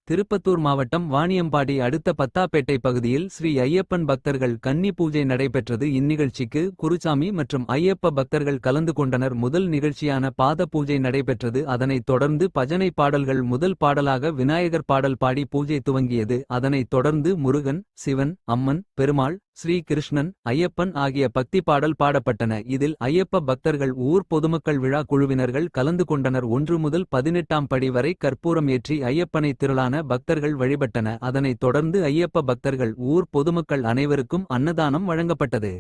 திருப்பத்தூர் மாவட்டம் வாணியம்பாடி அடுத்த பத்தாப்பேட்டை பகுதியில் ஸ்ரீ ஐயப்பன் பக்தர்கள் கன்னி பூஜை நடைபெற்றது. இந்நிகழ்ச்சிக்கு குருசாமி மற்றும் ஐயப்ப பக்தர்கள் கலந்து கொண்டனர். முதல் நிகழ்ச்சியான பாத பூஜை நடைபெற்றது. அதனைத் தொடர்ந்து பஜனை பாடல்கள். முதல் பாடலாக விநாயகர் பாடல் பாடி பூஜை துவங்கியது. அதனைத் தொடர்ந்து முருகன், சிவன், அம்மன், பெருமாள், ஸ்ரீ கிருஷ்ணன், ஐயப்பன் ஆகிய பக்தி பாடல் பாடப்பட்டன. இதில் ஐயப்ப பக்தர்கள், ஊர் பொதுமக்கள், விழா குழுவினர்கள் கலந்து கொண்டனர். 1 முதல் 18ஆம் படி வரை கற்பூரம் ஏற்றி ஐயப்பனை திரளான பக்தர்கள் வழிபட்டன. அதனைத் தொடர்ந்து ஐயப்ப பக்தர்கள், ஊர் பொதுமக்கள் அனைவருக்கும் அன்னதானம் வழங்கப்பட்டது.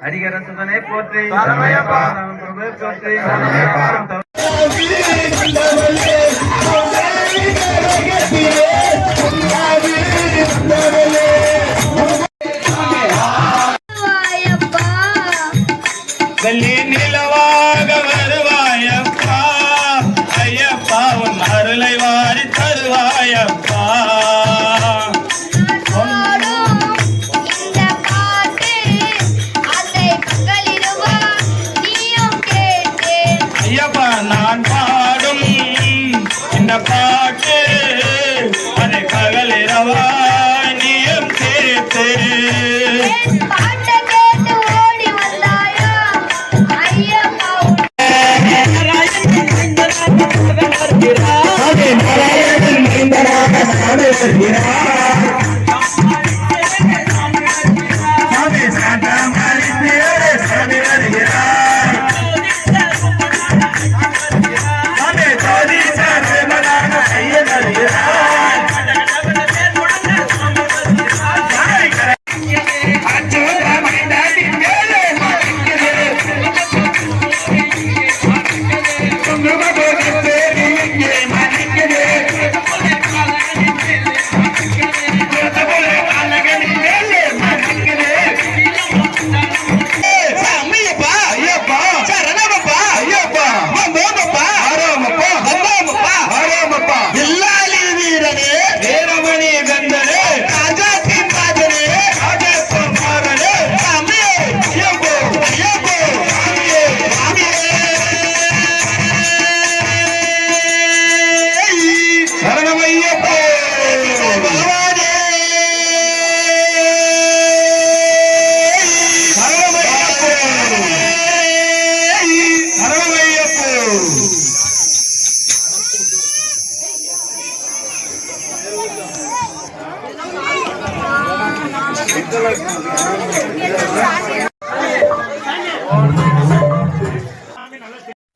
ஹரிகரசுதனை போற்றி போற்றி நிலவாக வருவாயப்பா ஐயப்பா, உன் அருளை வாரி தருவாயப்பா. நான் பாடும் இந்த பாட்டு அதை பகலிரவா நீயும் சேர்த்து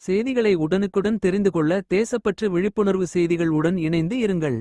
செய்திகளை உடனுக்குடன் தெரிந்து கொள்ள தேசப்பற்று விழிப்புணர்வு செய்திகள் உடன் இணைந்து இருங்கள்.